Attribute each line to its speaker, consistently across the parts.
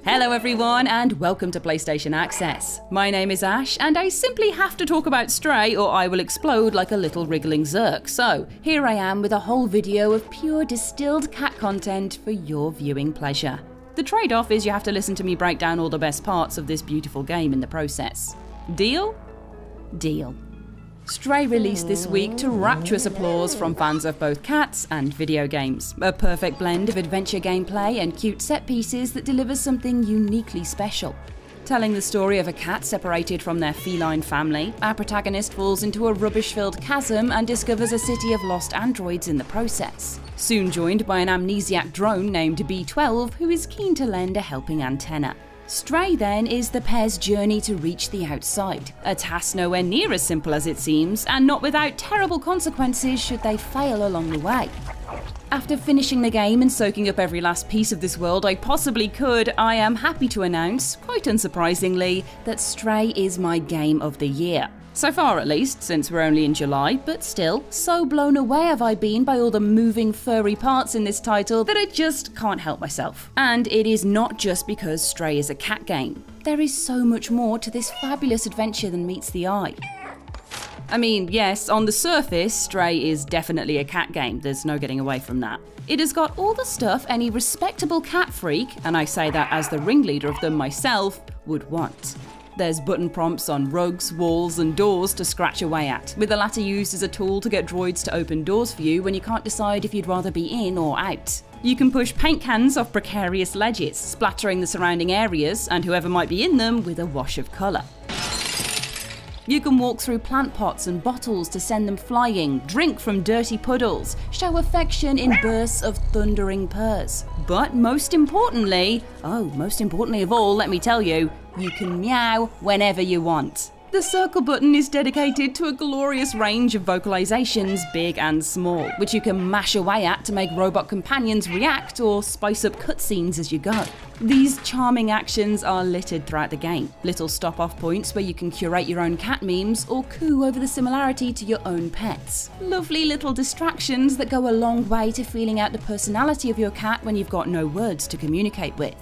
Speaker 1: Hello everyone and welcome to PlayStation Access. My name is Ash and I simply have to talk about Stray or I will explode like a little wriggling Zerk. So here I am with a whole video of pure distilled cat content for your viewing pleasure. The trade-off is you have to listen to me break down all the best parts of this beautiful game in the process. Deal? Deal. Stray released this week to rapturous applause from fans of both cats and video games. A perfect blend of adventure gameplay and cute set pieces that delivers something uniquely special. Telling the story of a cat separated from their feline family, our protagonist falls into a rubbish-filled chasm and discovers a city of lost androids in the process. Soon joined by an amnesiac drone named B12 who is keen to lend a helping antenna. Stray then is the pair's journey to reach the outside, a task nowhere near as simple as it seems, and not without terrible consequences should they fail along the way. After finishing the game and soaking up every last piece of this world I possibly could, I am happy to announce, quite unsurprisingly, that Stray is my game of the year. So far at least, since we're only in July, but still, so blown away have I been by all the moving furry parts in this title that I just can't help myself. And it is not just because Stray is a cat game. There is so much more to this fabulous adventure than meets the eye. I mean, yes, on the surface, Stray is definitely a cat game, there's no getting away from that. It has got all the stuff any respectable cat freak, and I say that as the ringleader of them myself, would want. There's button prompts on rugs, walls and doors to scratch away at, with the latter used as a tool to get droids to open doors for you when you can't decide if you'd rather be in or out. You can push paint cans off precarious ledges, splattering the surrounding areas and whoever might be in them with a wash of colour. You can walk through plant pots and bottles to send them flying, drink from dirty puddles, show affection in bursts of thundering purrs. But most importantly of all, let me tell you, you can meow whenever you want. The circle button is dedicated to a glorious range of vocalizations, big and small, which you can mash away at to make robot companions react or spice up cutscenes as you go. These charming actions are littered throughout the game. Little stop-off points where you can curate your own cat memes or coo over the similarity to your own pets. Lovely little distractions that go a long way to feeling out the personality of your cat when you've got no words to communicate with.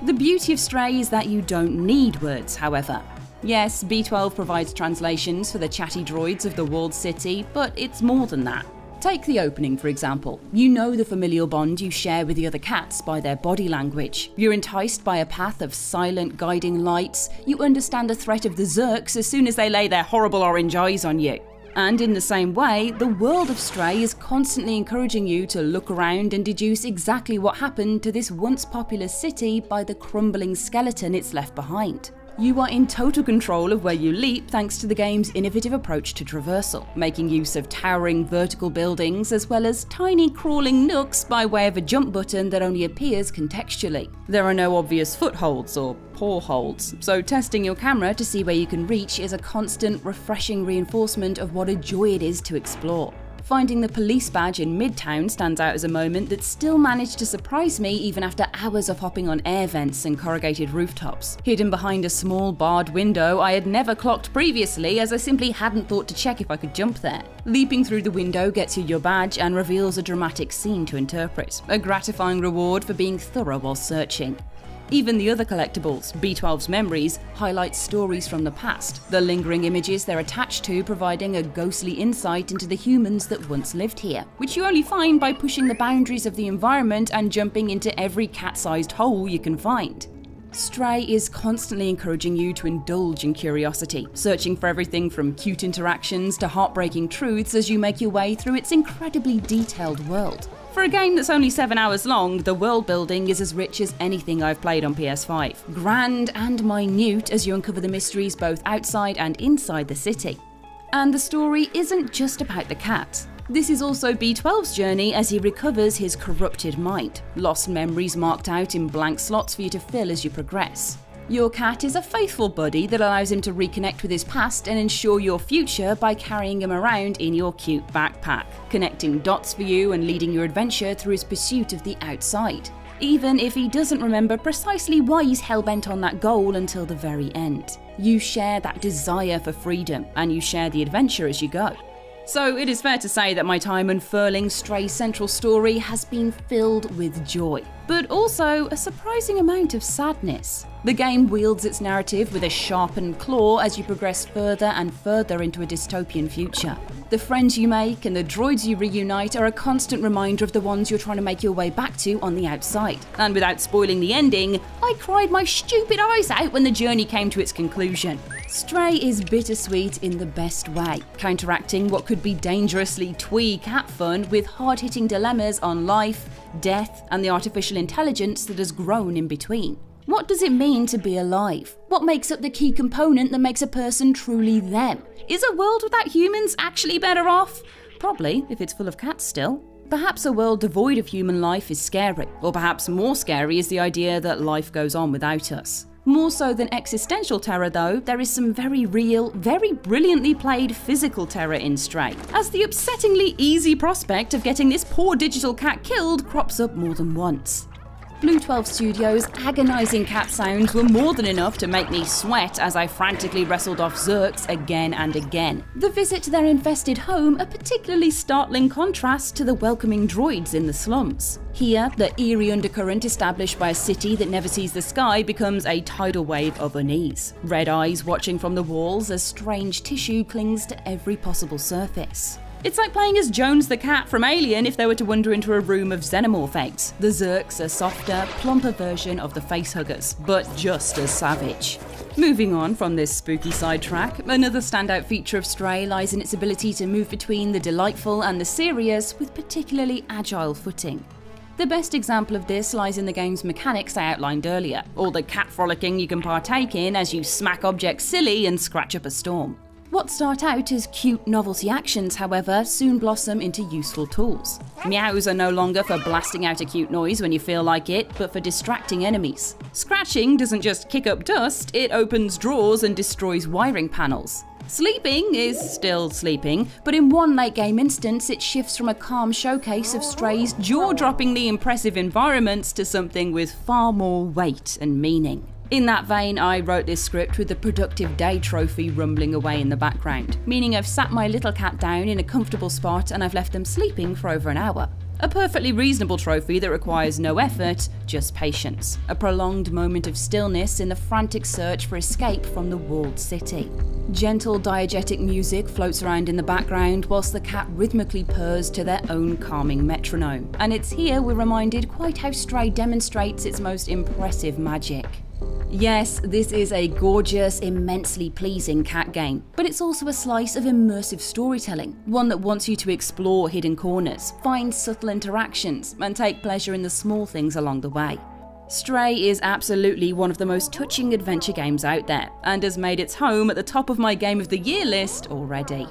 Speaker 1: The beauty of Stray is that you don't need words, however. Yes, B12 provides translations for the chatty droids of the walled city, but it's more than that. Take the opening, for example. You know the familial bond you share with the other cats by their body language. You're enticed by a path of silent guiding lights. You understand the threat of the Zerks as soon as they lay their horrible orange eyes on you. And in the same way, the world of Stray is constantly encouraging you to look around and deduce exactly what happened to this once populous city by the crumbling skeleton it's left behind. You are in total control of where you leap thanks to the game's innovative approach to traversal, making use of towering vertical buildings as well as tiny crawling nooks by way of a jump button that only appears contextually. There are no obvious footholds or paw holds, so testing your camera to see where you can reach is a constant, refreshing reinforcement of what a joy it is to explore. Finding the police badge in Midtown stands out as a moment that still managed to surprise me even after hours of hopping on air vents and corrugated rooftops. Hidden behind a small barred window I had never clocked previously as I simply hadn't thought to check if I could jump there. Leaping through the window gets you your badge and reveals a dramatic scene to interpret, a gratifying reward for being thorough while searching. Even the other collectibles, B12's memories, highlight stories from the past, the lingering images they're attached to providing a ghostly insight into the humans that once lived here, which you only find by pushing the boundaries of the environment and jumping into every cat-sized hole you can find. Stray is constantly encouraging you to indulge in curiosity, searching for everything from cute interactions to heartbreaking truths as you make your way through its incredibly detailed world. For a game that's only 7 hours long, the world building is as rich as anything I've played on PS5. Grand and minute as you uncover the mysteries both outside and inside the city. And the story isn't just about the cat. This is also B12's journey as he recovers his corrupted mind, lost memories marked out in blank slots for you to fill as you progress. Your cat is a faithful buddy that allows him to reconnect with his past and ensure your future by carrying him around in your cute backpack, connecting dots for you and leading your adventure through his pursuit of the outside, even if he doesn't remember precisely why he's hell-bent on that goal until the very end. You share that desire for freedom, and you share the adventure as you go. So it is fair to say that my time unfurling Stray's central story has been filled with joy, but also a surprising amount of sadness. The game wields its narrative with a sharpened claw as you progress further and further into a dystopian future. The friends you make and the droids you reunite are a constant reminder of the ones you're trying to make your way back to on the outside. And without spoiling the ending, I cried my stupid eyes out when the journey came to its conclusion. Stray is bittersweet in the best way, counteracting what could be dangerously twee cat fun with hard-hitting dilemmas on life, death, and the artificial intelligence that has grown in between. What does it mean to be alive? What makes up the key component that makes a person truly them? Is a world without humans actually better off? Probably, if it's full of cats still. Perhaps a world devoid of human life is scary, or perhaps more scary is the idea that life goes on without us. More so than existential terror though, there is some very real, very brilliantly played physical terror in Stray, as the upsettingly easy prospect of getting this poor digital cat killed crops up more than once. Blue 12 Studios' agonising cat sounds were more than enough to make me sweat as I frantically wrestled off Zurks again and again. The visit to their infested home a particularly startling contrast to the welcoming droids in the slums. Here, the eerie undercurrent established by a city that never sees the sky becomes a tidal wave of unease. Red eyes watching from the walls as strange tissue clings to every possible surface. It's like playing as Jones the cat from Alien if they were to wander into a room of xenomorph eggs. The Zurks are a softer, plumper version of the facehuggers, but just as savage. Moving on from this spooky sidetrack, another standout feature of Stray lies in its ability to move between the delightful and the serious with particularly agile footing. The best example of this lies in the game's mechanics I outlined earlier, or the cat frolicking you can partake in as you smack objects silly and scratch up a storm. What start out as cute novelty actions, however, soon blossom into useful tools. Meows are no longer for blasting out a cute noise when you feel like it, but for distracting enemies. Scratching doesn't just kick up dust, it opens drawers and destroys wiring panels. Sleeping is still sleeping, but in one late game instance it shifts from a calm showcase of Stray's jaw-droppingly impressive environments to something with far more weight and meaning. In that vein, I wrote this script with the productive day trophy rumbling away in the background, meaning I've sat my little cat down in a comfortable spot and I've left them sleeping for over an hour. A perfectly reasonable trophy that requires no effort, just patience. A prolonged moment of stillness in the frantic search for escape from the walled city. Gentle diegetic music floats around in the background whilst the cat rhythmically purrs to their own calming metronome. And it's here we're reminded quite how Stray demonstrates its most impressive magic. Yes, this is a gorgeous, immensely pleasing cat game, but it's also a slice of immersive storytelling, one that wants you to explore hidden corners, find subtle interactions, and take pleasure in the small things along the way. Stray is absolutely one of the most touching adventure games out there, and has made its home at the top of my Game of the Year list already.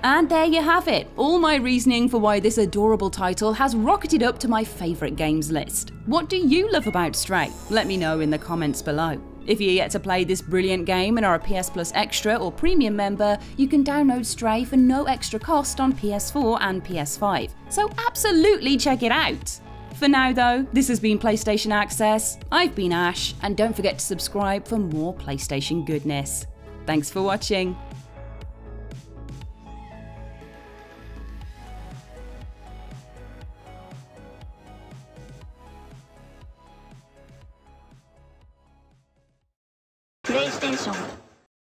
Speaker 1: And there you have it, all my reasoning for why this adorable title has rocketed up to my favourite games list. What do you love about Stray? Let me know in the comments below. If you're yet to play this brilliant game and are a PS Plus Extra or Premium member, you can download Stray for no extra cost on PS4 and PS5, so absolutely check it out! For now though, this has been PlayStation Access, I've been Ash, and don't forget to subscribe for more PlayStation goodness. Thanks for watching!
Speaker 2: PlayStation